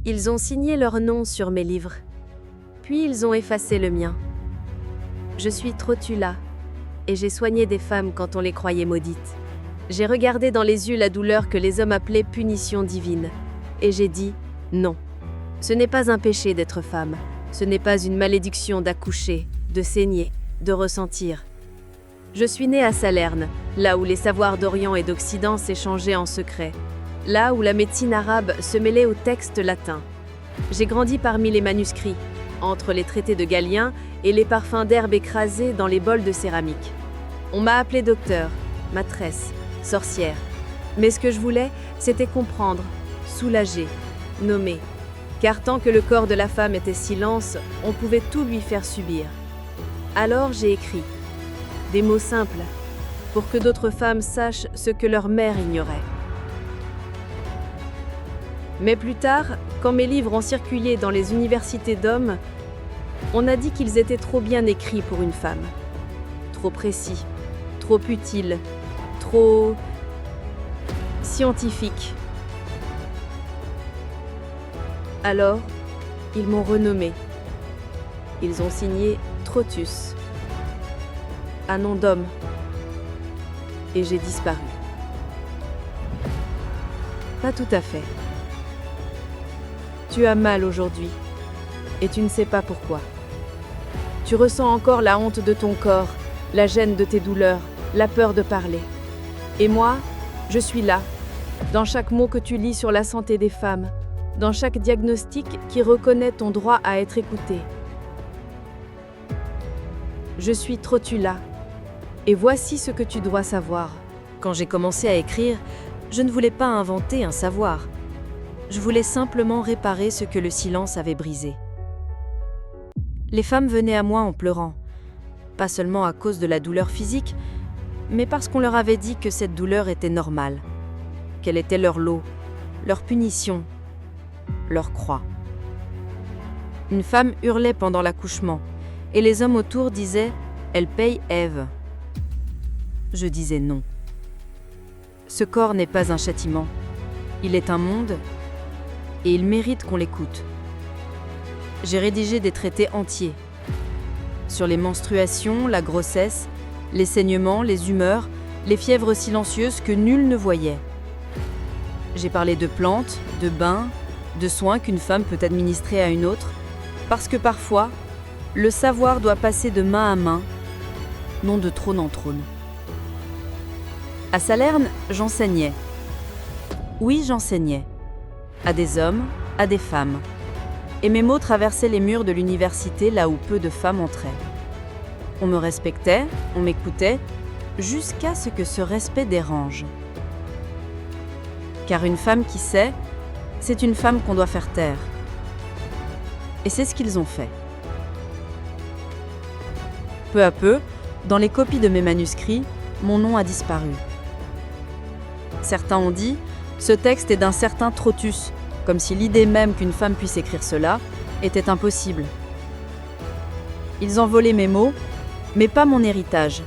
Ils ont signé leur nom sur mes livres, puis ils ont effacé le mien. Je suis Trotula, et j'ai soigné des femmes quand on les croyait maudites. J'ai regardé dans les yeux la douleur que les hommes appelaient punition divine, et j'ai dit non. Ce n'est pas un péché d'être femme, ce n'est pas une malédiction d'accoucher, de saigner, de ressentir. Je suis née à Salerne, là où les savoirs d'Orient et d'Occident s'échangeaient en secret, là où la médecine arabe se mêlait aux textes latins. J'ai grandi parmi les manuscrits, entre les traités de Galien et les parfums d'herbes écrasés dans les bols de céramique. On m'a appelée docteur, maîtresse, sorcière. Mais ce que je voulais, c'était comprendre, soulager, nommer. Car tant que le corps de la femme était silence, on pouvait tout lui faire subir. Alors j'ai écrit des mots simples, pour que d'autres femmes sachent ce que leur mère ignorait. Mais plus tard, quand mes livres ont circulé dans les universités d'hommes, on a dit qu'ils étaient trop bien écrits pour une femme. Trop précis, trop utiles, trop scientifiques. Alors, ils m'ont renommé. Ils ont signé Trotus, un nom d'homme, et j'ai disparu. Pas tout à fait. Tu as mal aujourd'hui, et tu ne sais pas pourquoi. Tu ressens encore la honte de ton corps, la gêne de tes douleurs, la peur de parler. Et moi, je suis là, dans chaque mot que tu lis sur la santé des femmes, dans chaque diagnostic qui reconnaît ton droit à être écouté. Je suis Trotula, et voici ce que tu dois savoir. Quand j'ai commencé à écrire, je ne voulais pas inventer un savoir. Je voulais simplement réparer ce que le silence avait brisé. Les femmes venaient à moi en pleurant, pas seulement à cause de la douleur physique, mais parce qu'on leur avait dit que cette douleur était normale, qu'elle était leur lot, leur punition, leur croix. Une femme hurlait pendant l'accouchement, et les hommes autour disaient « Elle paye Ève ». Je disais non. Ce corps n'est pas un châtiment, il est un monde, et il mérite qu'on l'écoute. J'ai rédigé des traités entiers sur les menstruations, la grossesse, les saignements, les humeurs, les fièvres silencieuses que nul ne voyait. J'ai parlé de plantes, de bains, de soins qu'une femme peut administrer à une autre, parce que parfois, le savoir doit passer de main à main, non de trône en trône. À Salerne, j'enseignais. Oui, j'enseignais. À des hommes, à des femmes. Et mes mots traversaient les murs de l'université là où peu de femmes entraient. On me respectait, on m'écoutait, jusqu'à ce que ce respect dérange. Car une femme qui sait, c'est une femme qu'on doit faire taire. Et c'est ce qu'ils ont fait. Peu à peu, dans les copies de mes manuscrits, mon nom a disparu. Certains ont dit « Ce texte est d'un certain Trotus », comme si l'idée même qu'une femme puisse écrire cela était impossible. Ils ont volé mes mots, mais pas mon héritage.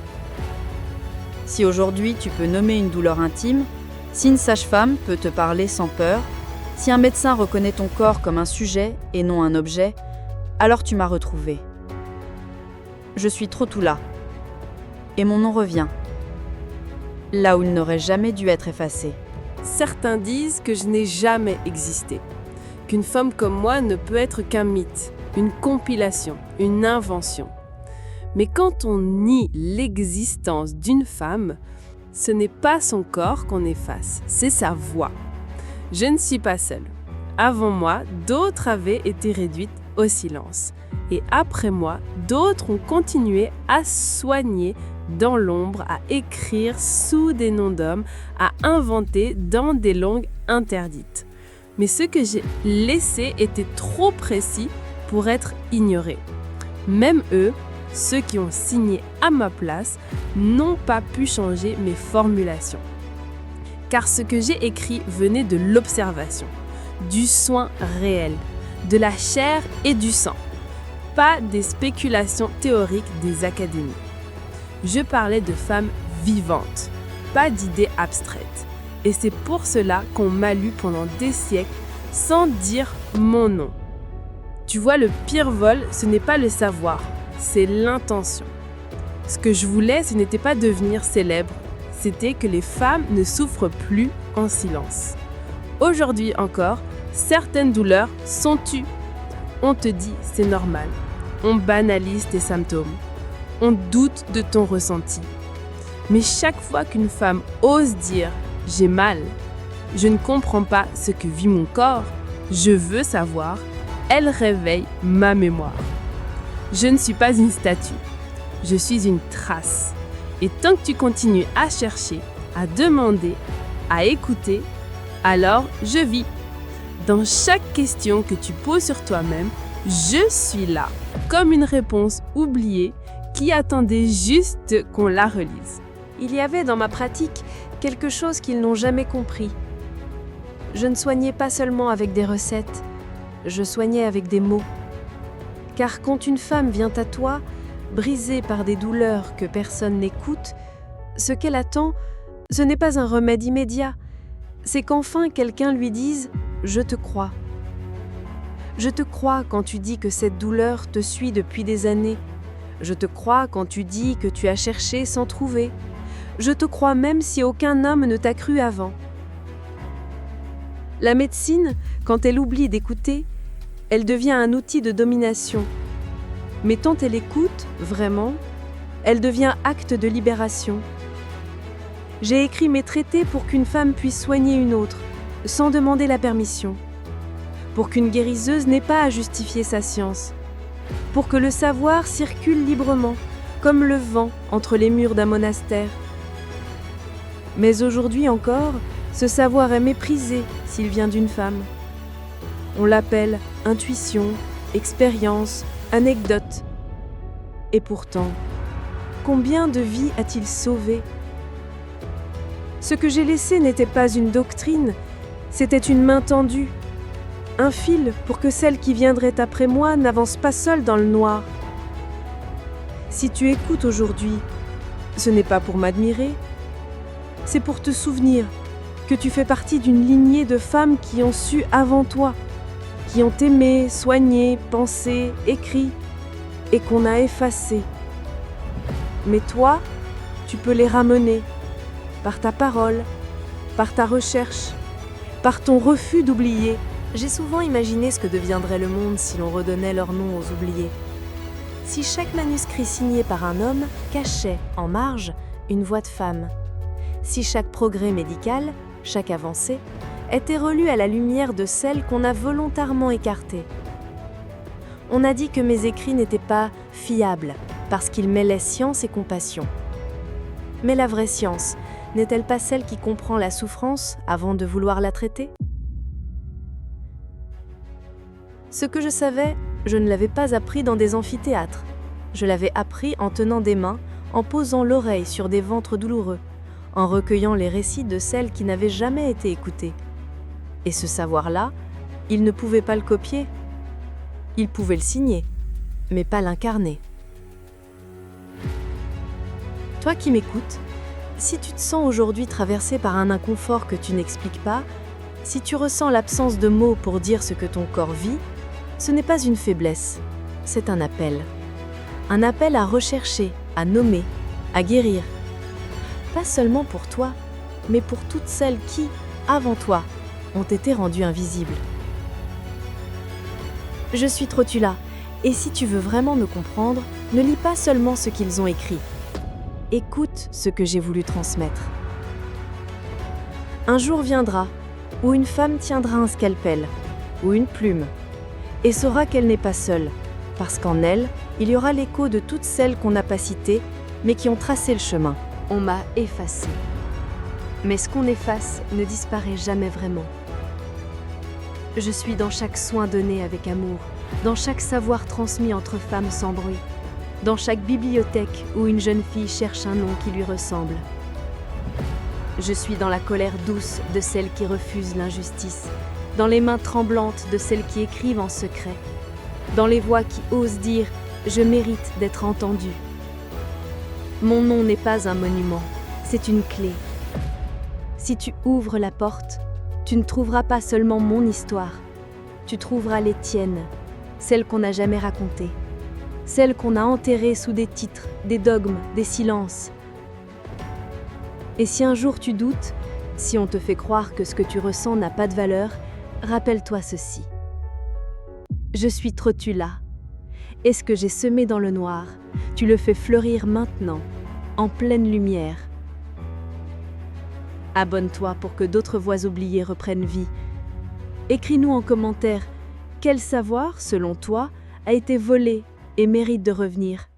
Si aujourd'hui tu peux nommer une douleur intime, si une sage-femme peut te parler sans peur, si un médecin reconnaît ton corps comme un sujet et non un objet, alors tu m'as retrouvé. Je suis Trotula, et mon nom revient, là où il n'aurait jamais dû être effacé. Certains disent que je n'ai jamais existé, qu'une femme comme moi ne peut être qu'un mythe, une compilation, une invention. Mais quand on nie l'existence d'une femme, ce n'est pas son corps qu'on efface, c'est sa voix. Je ne suis pas seule. Avant moi, d'autres avaient été réduites au silence. Et après moi, d'autres ont continué à soigner dans l'ombre, à écrire sous des noms d'hommes, à inventer dans des langues interdites. Mais ce que j'ai laissé était trop précis pour être ignoré. Même eux, ceux qui ont signé à ma place, n'ont pas pu changer mes formulations. Car ce que j'ai écrit venait de l'observation, du soin réel, de la chair et du sang, pas des spéculations théoriques des académies. Je parlais de femmes vivantes, pas d'idées abstraites. Et c'est pour cela qu'on m'a lu pendant des siècles sans dire mon nom. Tu vois, le pire vol, ce n'est pas le savoir, c'est l'intention. Ce que je voulais, ce n'était pas devenir célèbre, c'était que les femmes ne souffrent plus en silence. Aujourd'hui encore, certaines douleurs sont tues. On te dit c'est normal. On banalise tes symptômes. On doute de ton ressenti. Mais chaque fois qu'une femme ose dire « j'ai mal », je ne comprends pas ce que vit mon corps, je veux savoir, elle réveille ma mémoire. Je ne suis pas une statue, je suis une trace. Et tant que tu continues à chercher, à demander, à écouter, alors je vis. Dans chaque question que tu poses sur toi-même, je suis là, comme une réponse oubliée qui attendait juste qu'on la relise. Il y avait dans ma pratique quelque chose qu'ils n'ont jamais compris. Je ne soignais pas seulement avec des recettes, je soignais avec des mots. Car quand une femme vient à toi, brisée par des douleurs que personne n'écoute, ce qu'elle attend, ce n'est pas un remède immédiat, c'est qu'enfin quelqu'un lui dise « je te crois ». Je te crois quand tu dis que cette douleur te suit depuis des années. Je te crois quand tu dis que tu as cherché sans trouver. Je te crois même si aucun homme ne t'a cru avant. La médecine, quand elle oublie d'écouter, elle devient un outil de domination. Mais tant elle écoute, vraiment, elle devient acte de libération. J'ai écrit mes traités pour qu'une femme puisse soigner une autre, sans demander la permission. Pour qu'une guériseuse n'ait pas à justifier sa science. Pour que le savoir circule librement, comme le vent entre les murs d'un monastère. Mais aujourd'hui encore, ce savoir est méprisé s'il vient d'une femme. On l'appelle intuition, expérience, anecdote. Et pourtant, combien de vies a-t-il sauvé ? Ce que j'ai laissé n'était pas une doctrine, c'était une main tendue. Un fil pour que celle qui viendrait après moi n'avance pas seule dans le noir. Si tu écoutes aujourd'hui, ce n'est pas pour m'admirer, c'est pour te souvenir que tu fais partie d'une lignée de femmes qui ont su avant toi, qui ont aimé, soigné, pensé, écrit, et qu'on a effacé. Mais toi, tu peux les ramener, par ta parole, par ta recherche, par ton refus d'oublier. J'ai souvent imaginé ce que deviendrait le monde si l'on redonnait leur nom aux oubliés. Si chaque manuscrit signé par un homme cachait, en marge, une voix de femme. Si chaque progrès médical, chaque avancée, était relu à la lumière de celle qu'on a volontairement écartée. On a dit que mes écrits n'étaient pas fiables, parce qu'ils mêlaient science et compassion. Mais la vraie science, n'est-elle pas celle qui comprend la souffrance avant de vouloir la traiter ? Ce que je savais, je ne l'avais pas appris dans des amphithéâtres. Je l'avais appris en tenant des mains, en posant l'oreille sur des ventres douloureux, en recueillant les récits de celles qui n'avaient jamais été écoutées. Et ce savoir-là, il ne pouvait pas le copier. Il pouvait le signer, mais pas l'incarner. Toi qui m'écoutes, si tu te sens aujourd'hui traversé par un inconfort que tu n'expliques pas, si tu ressens l'absence de mots pour dire ce que ton corps vit, ce n'est pas une faiblesse, c'est un appel. Un appel à rechercher, à nommer, à guérir. Pas seulement pour toi, mais pour toutes celles qui, avant toi, ont été rendues invisibles. Je suis Trotula, et si tu veux vraiment me comprendre, ne lis pas seulement ce qu'ils ont écrit. Écoute ce que j'ai voulu transmettre. Un jour viendra où une femme tiendra un scalpel ou une plume et saura qu'elle n'est pas seule, parce qu'en elle, il y aura l'écho de toutes celles qu'on n'a pas citées, mais qui ont tracé le chemin. On m'a effacée. Mais ce qu'on efface ne disparaît jamais vraiment. Je suis dans chaque soin donné avec amour, dans chaque savoir transmis entre femmes sans bruit, dans chaque bibliothèque où une jeune fille cherche un nom qui lui ressemble. Je suis dans la colère douce de celles qui refusent l'injustice, dans les mains tremblantes de celles qui écrivent en secret, dans les voix qui osent dire « je mérite d'être entendue ». Mon nom n'est pas un monument, c'est une clé. Si tu ouvres la porte, tu ne trouveras pas seulement mon histoire, tu trouveras les tiennes, celles qu'on n'a jamais racontées, celles qu'on a enterrées sous des titres, des dogmes, des silences. Et si un jour tu doutes, si on te fait croire que ce que tu ressens n'a pas de valeur, rappelle-toi ceci. Je suis Trotula. Et ce que j'ai semé dans le noir, tu le fais fleurir maintenant, en pleine lumière. Abonne-toi pour que d'autres voix oubliées reprennent vie. Écris-nous en commentaire quel savoir, selon toi, a été volé et mérite de revenir.